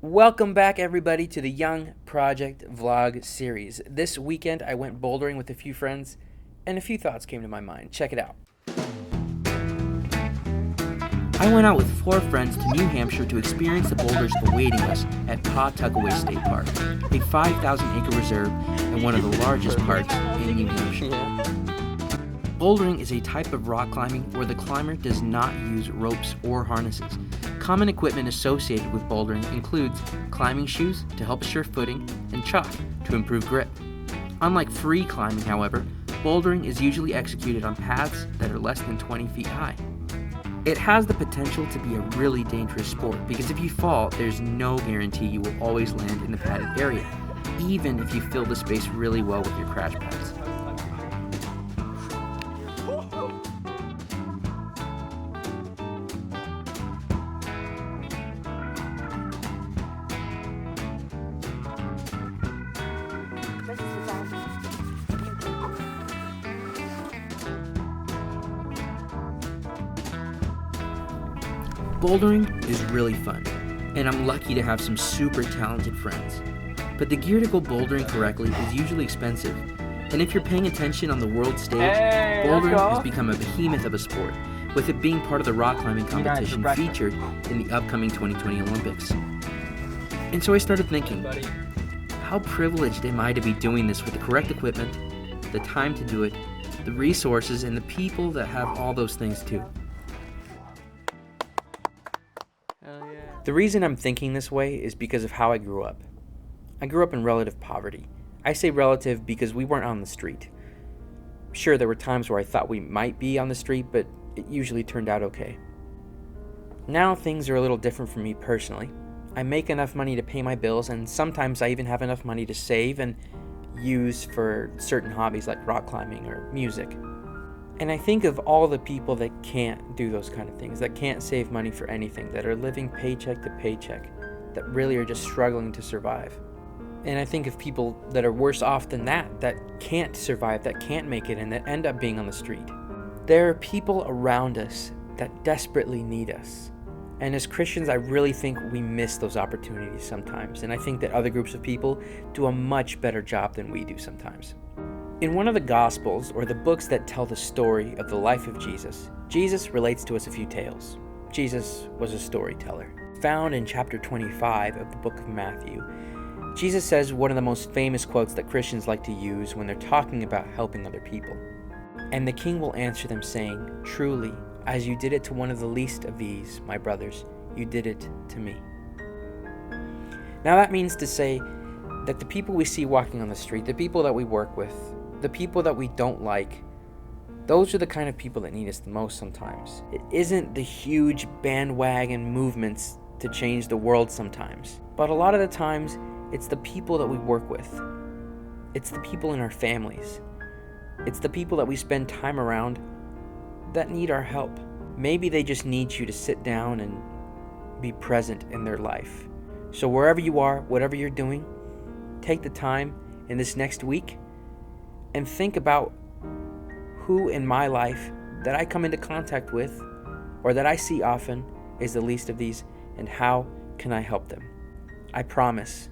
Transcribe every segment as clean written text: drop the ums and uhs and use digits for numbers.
Welcome back, everybody, to the Young Project Vlog series. This weekend, I went bouldering with a few friends, and a few thoughts came to my mind. Check it out. I went out with 4 friends to New Hampshire to experience the boulders awaiting us at Pawtuckaway State Park, a 5,000-acre reserve and one of the largest parks in New Hampshire. Bouldering is a type of rock climbing where the climber does not use ropes or harnesses. Common equipment associated with bouldering includes climbing shoes to help assure footing and chalk to improve grip. Unlike free climbing, however, bouldering is usually executed on paths that are less than 20 feet high. It has the potential to be a really dangerous sport because if you fall, there's no guarantee you will always land in the padded area, even if you fill the space really well with your crash pads. Bouldering is really fun, and I'm lucky to have some super talented friends. But the gear to go bouldering correctly is usually expensive, and if you're paying attention on the world stage, bouldering has become a behemoth of a sport, with it being part of the rock climbing competition featured in the upcoming 2020 Olympics. And so I started thinking, how privileged am I to be doing this with the correct equipment, the time to do it, the resources, and the people that have all those things too. The reason I'm thinking this way is because of how I grew up. I grew up in relative poverty. I say relative because we weren't on the street. Sure, there were times where I thought we might be on the street, but it usually turned out okay. Now things are a little different for me personally. I make enough money to pay my bills, and sometimes I even have enough money to save and use for certain hobbies like rock climbing or music. And I think of all the people that can't do those kind of things, that can't save money for anything, that are living paycheck to paycheck, that really are just struggling to survive. And I think of people that are worse off than that can't survive, that can't make it, and that end up being on the street. There are people around us that desperately need us. And as Christians, I really think we miss those opportunities sometimes. And I think that other groups of people do a much better job than we do sometimes. In one of the Gospels, or the books that tell the story of the life of Jesus, Jesus relates to us a few tales. Jesus was a storyteller. Found in chapter 25 of the book of Matthew, Jesus says one of the most famous quotes that Christians like to use when they're talking about helping other people. And the king will answer them saying, "Truly, as you did it to one of the least of these, my brothers, you did it to me." Now that means to say that the people we see walking on the street, the people that we work with, the people that we don't like, those are the kind of people that need us the most sometimes. It isn't the huge bandwagon movements to change the world sometimes, but a lot of the times, it's the people that we work with. It's the people in our families. It's the people that we spend time around that need our help. Maybe they just need you to sit down and be present in their life. So wherever you are, whatever you're doing, take the time in this next week and think about who in my life that I come into contact with or that I see often is the least of these, and how can I help them? I promise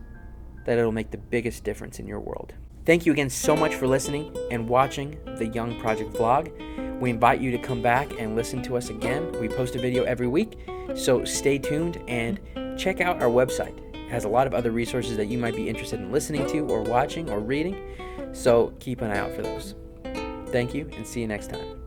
that it'll make the biggest difference in your world. Thank you again so much for listening and watching the Young Project vlog. We invite you to come back and listen to us again. We post a video every week, so stay tuned and check out our website. It has a lot of other resources that you might be interested in listening to or watching or reading, so keep an eye out for those. Thank you, and see you next time.